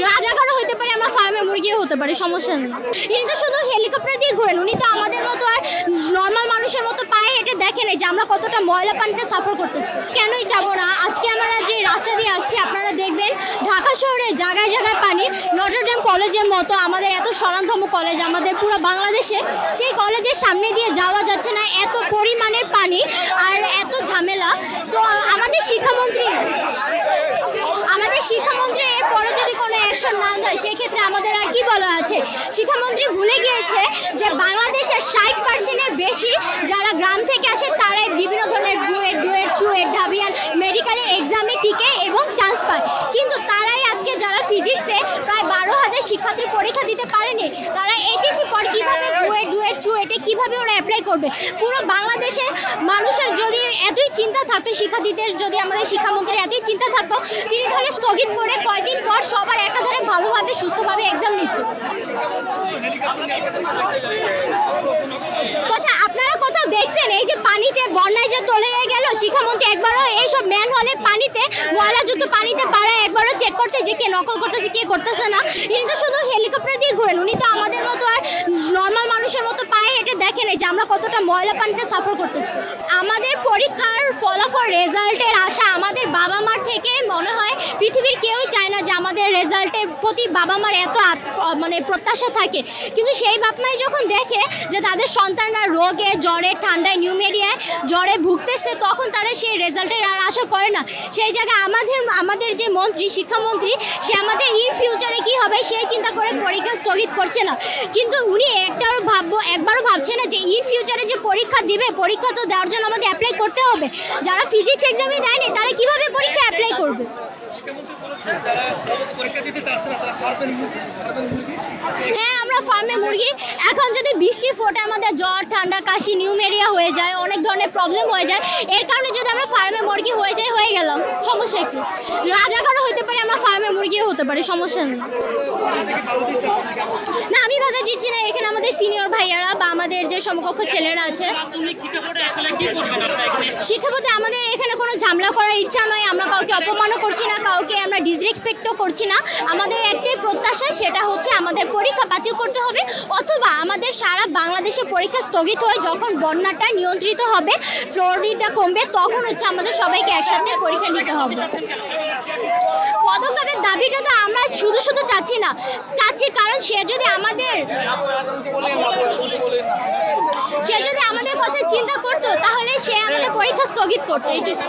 রাজাকারও হতে পারে, আমরা ফার্মে মুরগিও হতে পারি, সমস্যা নেই। ইনি তো শুধু হেলিকপ্টার দিয়ে ঘোরেন, উনি তো আমাদের মতো আর নর্মাল মানুষের মতো পায়ে হেঁটে দেখেন যে আমরা কতটা ময়লা পানিতে সাফার করতেছি। কেনই যাবো না, আজকে আমরা যে রাস্তা দিয়ে আসছি আপনারা দেখবেন ঢাকা শহরে জায়গায় জায়গায় পানি। নটরডেম কলেজের মতো আমাদের এত স্বনামধন্য কলেজ আমাদের পুরো বাংলাদেশে, সেই কলেজের সামনে দিয়ে যাওয়া যাচ্ছে না, এত পরিমাণের পানি আর এত ঝামেলা। সো আমাদের শিক্ষামন্ত্রী এরপরে যদি কোনো অ্যাকশন না হয় সেক্ষেত্রে আমাদের আর কি বলা আছে। শিক্ষামন্ত্রী ভুলে গিয়েছে যে বাংলাদেশের 60% বেশি যারা গ্রাম থেকে আসে তারাই বিভিন্ন ধরনের ডুয়েট চুয়েট ঢাবিয়ান মেডিকেলের এক্সামে টিকে এবং চান্স পায়, কিন্তু তারাই আজকে যারা ফিজিক্সে প্রায় 12,000 শিক্ষার্থী পরীক্ষা দিতে পারেনি, তারা এইচএসসি পর কীভাবে ডুয়েট চুয়েটে কীভাবে ওরা অ্যাপ্লাই করবে। পুরো বাংলাদেশের মানুষের যদি এতই চিন্তা থাকতো, শিক্ষার্থীদের যদি আমাদের শিক্ষামন্ত্রীর এতই চিন্তা থাকতো, তিনি তাহলে স্থগিত করে কয়দিন পর সবার একাধারে ভালোভাবে সুস্থভাবে এক্সাম নিত। আপনারা কোথাও দেখছেন এই যে পানিতে বন্যায় যে তলে গেল, শিক্ষামন্ত্রী একবারও এইসব ম্যানহোলের পানিতে ময়লাযুক্ত পানিতে পাড়ায় একবারও চেক করতে যে কে নকল করতেছে কে করতেছে না। ইনি তো শুধু হেলিকপ্টার দিয়ে ঘোরেন, উনি তো আমাদের মতো আর নর্মাল মানুষের মতো পায়ে হেঁটে দেখেন যে আমরা কতটা ময়লা পানিতে সাফার করতেছি। আমাদের পরীক্ষার ফলাফল রেজাল্টের আশা আমাদের বাবা মার থেকে মনে হয় পৃথিবীর কেউই চায় না যে আমাদের রেজাল্টের প্রতি বাবা মার এত প্রত্যাশা থাকে, কিন্তু সেই বাপ মাই যখন দেখে যে তাদের সন্তানরা রোগে জ্বরে ঠান্ডায় নিউমেরিয়ায় জ্বরে ভুগতেছে, তখন তারা সেই রেজাল্টের আর আশা করে না। সেই জায়গায় আমাদের যে মন্ত্রী শিক্ষামন্ত্রী সে আমাদের ইন ফিউচারে কি হবে সেই চিন্তা করে পরীক্ষা স্থগিত করছে না, কিন্তু উনি একবারও ভাবছে না যে ইন ফিউচারে যে পরীক্ষা দিবে, পরীক্ষা তো দেওয়ার জন্য আমাদের অ্যাপ্লাই করতে হবে। যারা ফিজিক্স এক্সামে দেয়নি তারা কিভাবে পরীক্ষা অ্যাপ্লাই করবে? হ্যাঁ, আমরা ফার্মে মুরগি। এখন যদি বৃষ্টি ফোটে আমাদের জ্বর ঠান্ডা কাশি নিউমেরিয়া হয়ে যায়, অনেক ধরনের প্রবলেম হয়ে যায়, এর কারণে যদি আমরা ফার্মে মুরগি হয়ে গেলাম, সমস্যা কি? রাজাকারও হতে পারে, আমরা ফার্মে মুরগিও হতে পারি, সমস্যা নেই। না, আমি বাধা দিচ্ছি না, এখানে আমাদের সিনিয়র ভাইয়ারা বা আমাদের যে সমকক্ষ ছেলেরা আছে। শিক্ষাপথে আমাদের এখানে কোনো ঝামেলা করার ইচ্ছা নয়, আমরা কাউকে অপমানও করছি না, কাউকে আমরা ডিসরেসপেক্টও করছি না। আমাদের একটাই প্রত্যাশা, সেটা হচ্ছে আমাদের পরীক্ষা বাতিল করতে হবে, অথবা আমাদের সারা বাংলাদেশে পরীক্ষা স্থগিত হয়ে যখন বন্যাটা নিয়ন্ত্রিত হবে, ফ্লোরিডা কমবে, তখন হচ্ছে আমাদের সবাইকে একসাথে পরীক্ষা নিতে হবে। পদক্ষেপের দাবিটা তো আমরা শুধু চাচ্ছি না, কারণ সে যদি আমাদের কথা চিন্তা করতো তাহলে সে আমাদের পরীক্ষা স্থগিত করতো। এইটুকু।